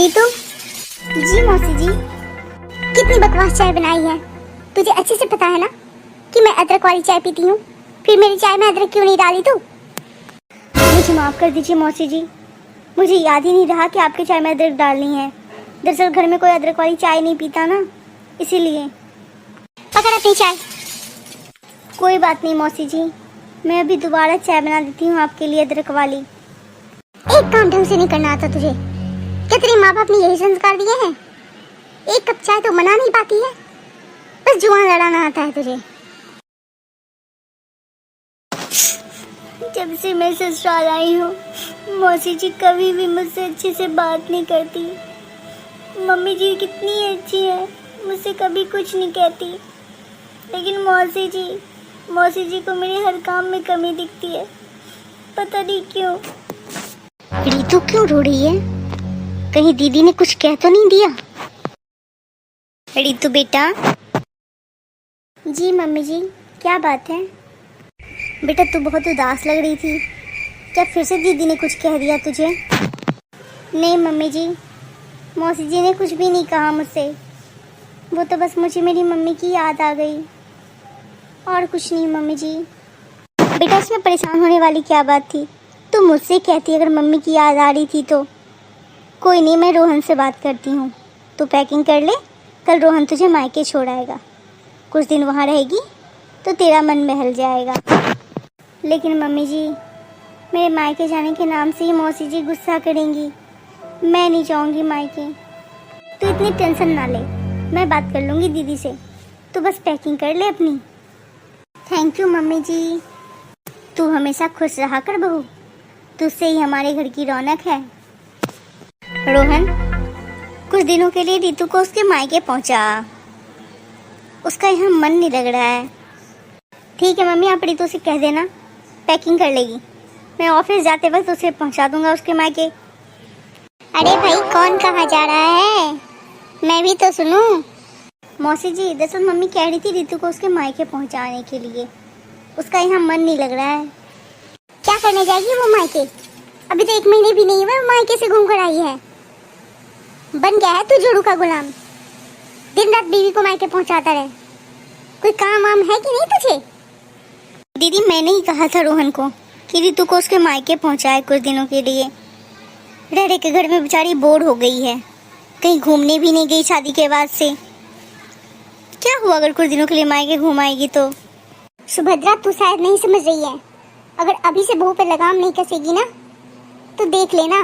रीतू। जी मौसी जी। कितनी बकवास चाय बनाई है। तुझे अच्छे से पता है ना कि मैं अदरक वाली चाय पीती हूँ। फिर मेरी चाय में अदरक क्यों नहीं डाली तू? मुझे माफ कर दीजिए मौसी जी, मुझे याद ही नहीं रहा कि आपकी चाय में अदरक डालनी है। दरअसल घर में कोई अदरक वाली चाय नहीं पीता ना, इसीलिए। पकड़ अपनी चाय। कोई बात नहीं मौसी जी, मैं अभी दोबारा चाय बना देती हूँ आपके लिए अदरक वाली। एक काम ढंग से नहीं करना आता तुझे? क्या तेरे माँ बाप ने यही संस्कार दिए हैं? एक कप चाय तो बना नहीं पाती है, बस जुबान लड़ाना आता है तुझे। जब से मैं ससुराल आई हूँ मौसी जी कभी भी मुझसे अच्छे से बात नहीं करती। मम्मी जी कितनी अच्छी है, मुझसे कभी कुछ नहीं कहती, लेकिन मौसी जी को मेरे हर काम में कमी दिखती है, पता नहीं क्यों। रीतू क्यों रो रही है? कहीं दीदी ने कुछ कह तो नहीं दिया? रीतू बेटा। जी मम्मी जी, क्या बात है? बेटा तू बहुत उदास लग रही थी, क्या फिर से दीदी ने कुछ कह दिया तुझे? नहीं मम्मी जी, मौसी जी ने कुछ भी नहीं कहा मुझसे, वो तो बस मुझे मेरी मम्मी की याद आ गई, और कुछ नहीं मम्मी जी। बेटा इसमें परेशान होने वाली क्या बात थी? तू मुझसे कहती अगर मम्मी की याद आ रही थी तो। कोई नहीं, मैं रोहन से बात करती हूँ। तू पैकिंग कर ले, कल रोहन तुझे मायके छोड़ आएगा। कुछ दिन वहाँ रहेगी तो तेरा मन बहल जाएगा। लेकिन मम्मी जी, मेरे मायके जाने के नाम से ही मौसी जी गुस्सा करेंगी, मैं नहीं जाऊँगी मायके। तू इतनी टेंशन ना ले, मैं बात कर लूँगी दीदी से, तू बस पैकिंग कर ले अपनी। थैंक यू मम्मी जी। तू हमेशा खुश रहा कर बहू, तुझसे ही हमारे घर की रौनक है। रोहन, कुछ दिनों के लिए रीतू को उसके मायके पहुंचा, उसका यहाँ मन नहीं लग रहा है। ठीक है मम्मी, आप रीतू से कह देना पैकिंग कर लेगी, मैं ऑफिस जाते वक्त उसे पहुंचा दूंगा उसके मायके। अरे भाई कौन कहाँ जा रहा है, मैं भी तो सुनूं। मौसी जी दरअसल मम्मी कह रही थी रीतू को उसके मायके पहुंचाने के लिए, उसका यहाँ मन नहीं लग रहा है। क्या करने जाएगी वो मायके? अभी तो 1 महीने भी नहीं हुए मायके से घूम कर आई है। बन गया है तू जोड़ू का गुलाम, दिन रात बीवी को मायके पहुंचाता रहे। कोई काम वाम है कि नहीं तुझे? दीदी मैंने ही कहा था रोहन को कि रीतू को उसके मायके पहुंचाए कुछ दिनों के लिए। रह रह के घर में बेचारी बोर हो गई है, कहीं घूमने भी नहीं गई शादी के बाद से। क्या हुआ अगर कुछ दिनों के लिए मायके घूम आएगी तो? सुभद्रा तू शायद नहीं समझ रही है, अगर अभी से बहू पे लगाम नहीं कसेगी ना तो देख लेना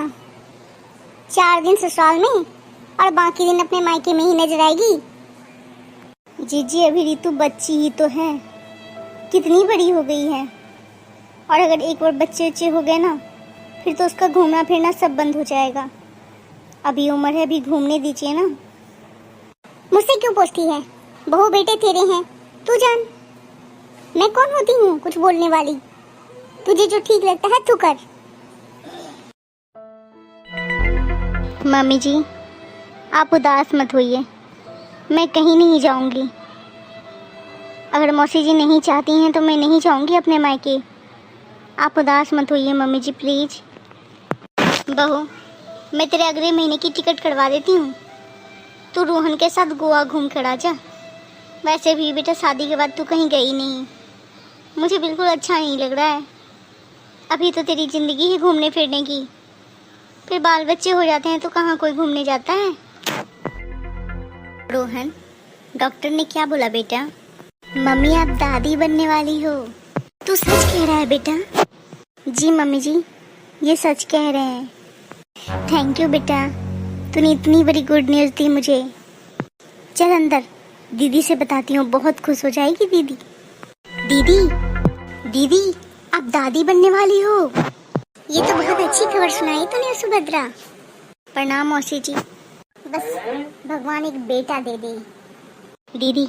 4 दिन ससुराल में और बाकी दिन अपने मायके में ही नजर आएगी। जीजी अभी रीतू बच्ची ही तो है, कितनी बड़ी हो गई है, और अगर एक बार बच्चे हो गए ना फिर तो उसका घूमना फिरना सब बंद हो जाएगा। अभी उम्र है, अभी घूमने दीजिए ना। मुझसे क्यों पूछती है? बहू बेटे तेरे हैं, तू जान। मैं कौन होती हूँ कुछ बोलने वाली? तुझे जो ठीक लगता है तू कर। मम्मी जी आप उदास मत होइए, मैं कहीं नहीं जाऊंगी। अगर मौसी जी नहीं चाहती हैं तो मैं नहीं जाऊंगी अपने मायके। आप उदास मत होइए मम्मी जी प्लीज। बहू मैं तेरे अगले महीने की टिकट करवा देती हूँ, तू रोहन के साथ गोवा घूम कर आ जा। वैसे भी बेटा शादी के बाद तू कहीं गई नहीं, मुझे बिल्कुल अच्छा नहीं लग रहा है। अभी तो तेरी ज़िंदगी है घूमने फिरने की, फिर बाल बच्चे हो जाते हैं तो कहाँ कोई घूमने जाता है। रोहन डॉक्टर ने क्या बोला बेटा? मम्मी आप दादी बनने वाली हो। तू सच कह रहा है बेटा? जी मम्मी जी ये सच कह रहे हैं। थैंक यू बेटा, तूने इतनी बड़ी गुड न्यूज़ दी मुझे। चल अंदर, दीदी से बताती हूँ, बहुत खुश हो जाएगी दीदी। दीदी दीदी आप दादी बनने वाली हो, ये तो बहुत अच्छी खबर सुनाई तूने सुभद्रा। प्रणाम मौसी जी, बस भगवान एक बेटा दे दे। दीदी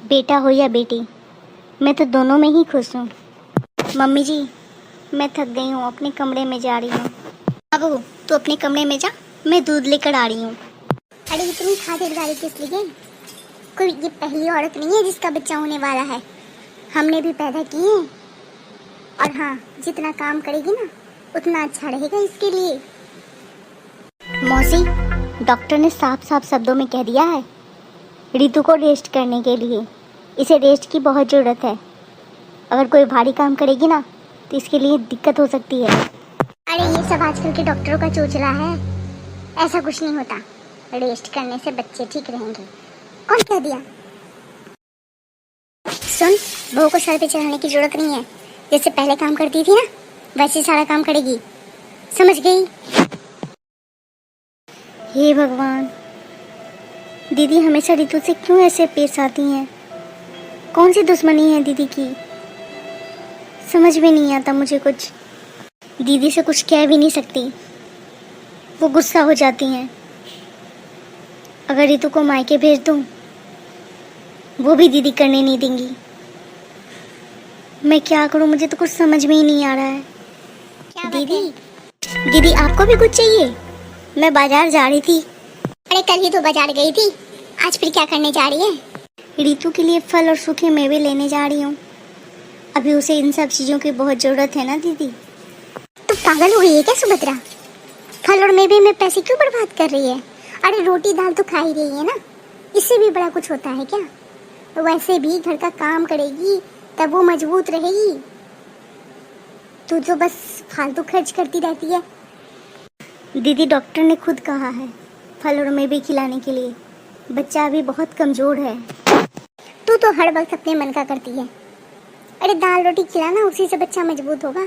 बेटा हो या बेटी, मैं तो दोनों में ही खुश हूँ। मम्मी जी मैं थक गई हूँ, अपने कमरे में जा रही हूँ। अब तू अपने कमरे में जा, मैं दूध लेकर आ रही हूँ। अरे इतनी खातिरदारी किस लिए? कोई ये पहली औरत नहीं है जिसका बच्चा होने वाला है, हमने भी पैदा किए हैं। और हाँ जितना काम करेगी ना उतना अच्छा रहेगा इसके लिए। मौसी डॉक्टर ने साफ साफ शब्दों में कह दिया है रितु को रेस्ट करने के लिए। इसे रेस्ट की बहुत ज़रूरत है। अगर कोई भारी काम करेगी ना तो इसके लिए दिक्कत हो सकती है। अरे ये सब आजकल के डॉक्टरों का चोचला है, ऐसा कुछ नहीं होता। रेस्ट करने से बच्चे ठीक रहेंगे। कौन कह दिया? सुन, बहू को सर पे चढ़ाने की जरूरत नहीं है। जैसे पहले काम करती थी ना वैसे सारा काम करेगी, समझ गई? हे भगवान, दीदी हमेशा रितु से क्यों ऐसे पेश आती हैं? कौन सी दुश्मनी है दीदी की? समझ में नहीं आता मुझे कुछ। दीदी से कुछ कह भी नहीं सकती, वो गुस्सा हो जाती हैं। अगर रितु को मायके भेज दूं वो भी दीदी करने नहीं देंगी। मैं क्या करूं, मुझे तो कुछ समझ में ही नहीं आ रहा है। क्या दीदी? दीदी आपको भी कुछ चाहिए? मैं बाजार जा रही थी। अरे कल ही तो बाजार गई थी, आज फिर क्या करने जा रही है? रितु के लिए फल और सूखे मेवे लेने जा रही हूँ। अभी उसे इन सब चीजों की बहुत जरूरत है ना दीदी। तो पागल हो गई है क्या सुभद्रा? फल और मेवे में पैसे क्यों बर्बाद कर रही है? अरे रोटी दाल तो खा ही रही है ना, इससे भी बड़ा कुछ होता है क्या? वैसे भी घर का काम करेगी तब वो मजबूत रहेगी। तू जो बस फालतू खर्च करती रहती है। दीदी डॉक्टर ने खुद कहा है फल और मेवे खिलाने के लिए। बच्चा अभी बहुत कमजोर है। तू तो हर वक्त अपने मन का करती है। अरे दाल रोटी खिलाना, उसी से बच्चा मजबूत होगा।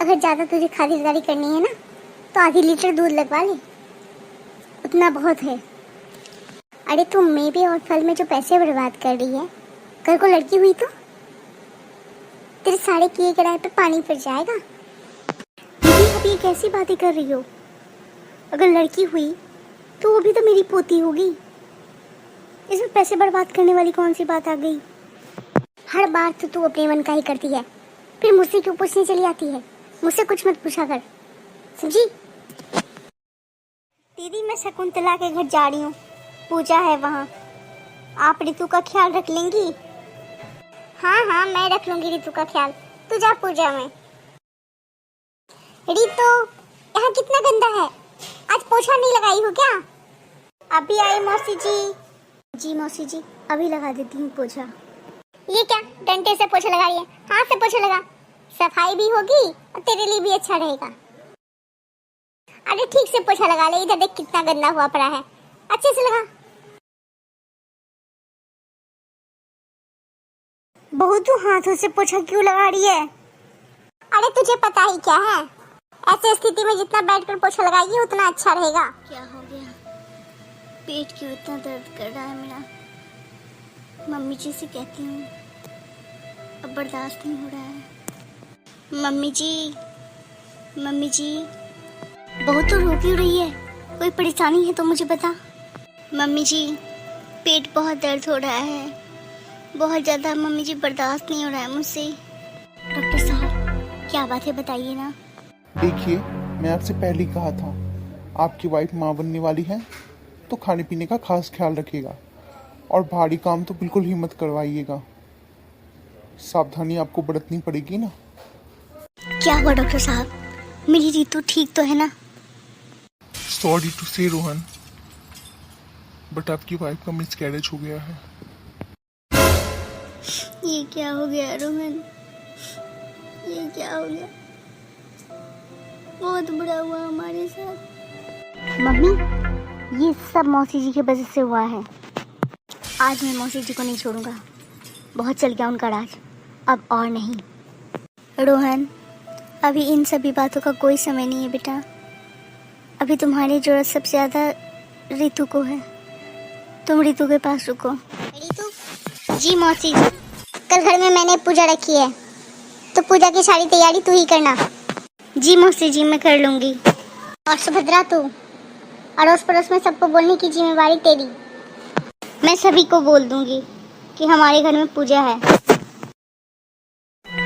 अगर ज्यादा तुझे खातिरदारी करनी है ना तो आधी लीटर दूध लगवा ले, उतना बहुत है। अरे तुम मेवे और फल में जो पैसे बर्बाद कर रही है, कल को लड़की हुई तो तेरे सारे किए किराए पे पानी फिर जाएगा। दीदी आप ये कैसी बातें कर रही हो? अगर लड़की हुई तो वो भी तो मेरी पोती होगी। इसमें पैसे बर्बाद करने वाली कौन सी बात आ गई? हर बार तो तू अपने मन का ही करती है, फिर मुझसे क्यों पूछने चली आती है? मुझसे कुछ मत पूछा कर, समझी? दीदी मैं शकुंतला के घर जा रही हूँ, पूजा है वहाँ। आप रितु का ख्याल रख लेंगी? हाँ हाँ मैं रख लूंगी रितु का ख्याल, तू जा पूजा में। रितु यहाँ कितना गंदा है, आज पोछा नहीं लगाई हो क्या? अभी आई मौसी जी। जी मौसी जी अभी लगा देती हूँ पोछा। ये क्या डंडे से पोछा लगा रही है? हाथ से पोछा लगा, सफाई भी होगी और तेरे लिए भी अच्छा रहेगा। अरे ठीक से पोछा लगा ले, इधर देख कितना गंदा हुआ पड़ा है, अच्छे से लगा। बहू तू हाथों से पोछा क्यों लगा रही है? अरे तुझे पता ही क्या है, ऐसे स्थिति में जितना बैठकर पोछा लगाएगी उतना अच्छा रहेगा। क्या हो गया, पेट क्यों इतना दर्द कर रहा है मेरा? मम्मी जी से कहती हूँ, अब बर्दाश्त नहीं हो रहा है। मम्मी जी, मम्मी जी। बहुत तो रो क्यों रही है? कोई परेशानी है तो मुझे बता। मम्मी जी पेट बहुत दर्द हो रहा है, बहुत ज़्यादा। मम्मी जी बर्दाश्त नहीं हो रहा है मुझसे। डॉक्टर साहब क्या बात है बताइए ना। देखिए मैं आपसे पहले ही कहा था, आपकी वाइफ माँ बनने वाली है तो खाने पीने का खास ख्याल रखिएगा और भारी काम तो बिल्कुल ही मत करवाइएगा। सावधानी आपको बरतनी पड़ेगी ना। क्या हुआ डॉक्टर साहब, मेरी रितु ठीक तो है ना? सॉरी टू से रोहन, बट आपकी वाइफ का मिसकैरेज हो गया है। ये क्या हो गया रोहन, ये क्या हो गया? बहुत बुरा हुआ हमारे साथ। मम्मी ये सब मौसी जी की वजह से हुआ है। आज मैं मौसी जी को नहीं छोड़ूंगा, बहुत चल गया उनका राज, अब और नहीं। रोहन अभी इन सभी बातों का कोई समय नहीं है बेटा। अभी तुम्हारी जरूरत सबसे ज़्यादा रितु को है। तुम रितु के पास रुको। रितु जी मौसी जी, कल घर में मैंने पूजा रखी है तो पूजा की सारी तैयारी तू ही करना। जी मौसी जी मैं कर लूंगी। और सुभद्रा तू अड़ोस पड़ोस में सबको बोलने की जिम्मेवारी तेरी। मैं सभी को बोल दूंगी कि हमारे घर में पूजा है।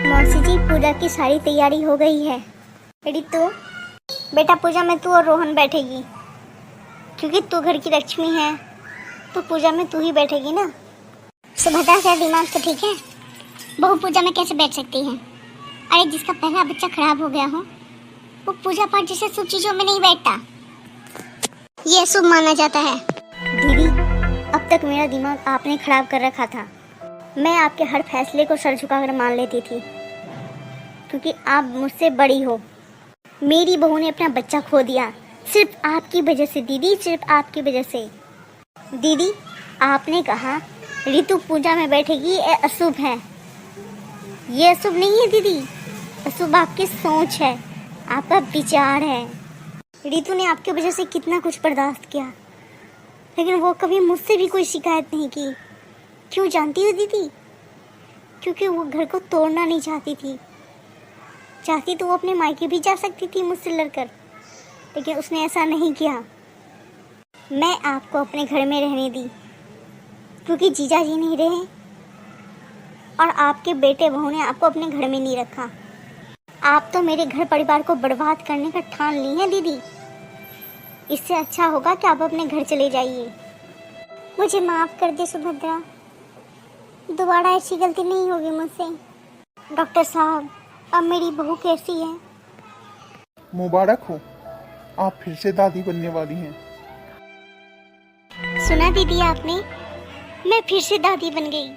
मौसी जी पूजा की सारी तैयारी हो गई है। रितु बेटा पूजा में तू और रोहन बैठेगी, क्योंकि तू घर की लक्ष्मी है तो पूजा में तू ही बैठेगी ना। सुभद्रा का दिमाग तो ठीक है, बहू पूजा में कैसे बैठ सकती है? अरे जिसका पहला बच्चा खराब हो गया हो वो पूजा पाठ जैसे सब चीजों में नहीं बैठता। ये शुभ माना जाता है। दीदी, अब तक मेरा दिमाग आपने खराब कर रखा था। मैं आपके हर फैसले को सर झुकाकर मान लेती थी, क्योंकि आप मुझसे बड़ी हो। मेरी बहू ने अपना बच्चा खो दिया सिर्फ आपकी वजह से दीदी, सिर्फ आपकी वजह से। दीदी, आपने कहा ऋतु पूजा में बैठेगी, ये अशुभ है। ये अशुभ नहीं है दीदी, अशुभ आपकी सोच है, आपका विचार है। ऋतु ने आपकी वजह से कितना कुछ बर्दाश्त किया, लेकिन वो कभी मुझसे भी कोई शिकायत नहीं की। क्यों जानती हो दीदी? क्योंकि वो घर को तोड़ना नहीं चाहती थी। चाहती तो वो अपने मायके भी जा सकती थी मुझसे लड़कर, लेकिन उसने ऐसा नहीं किया। मैं आपको अपने घर में रहने दी, क्योंकि जीजा जी नहीं रहे और आपके बेटे बहू ने आपको अपने घर में नहीं रखा। आप तो मेरे घर परिवार को बर्बाद करने का ठान ली है दीदी। इससे अच्छा होगा कि आप अपने घर चले जाइए। मुझे माफ़ कर दे सुभद्रा, दोबारा ऐसी गलती नहीं होगी मुझसे। डॉक्टर साहब, अब मेरी बहू कैसी है? मुबारक हो, आप फिर से दादी बनने वाली हैं। सुना दीदी आपने, मैं फिर से दादी बन गई।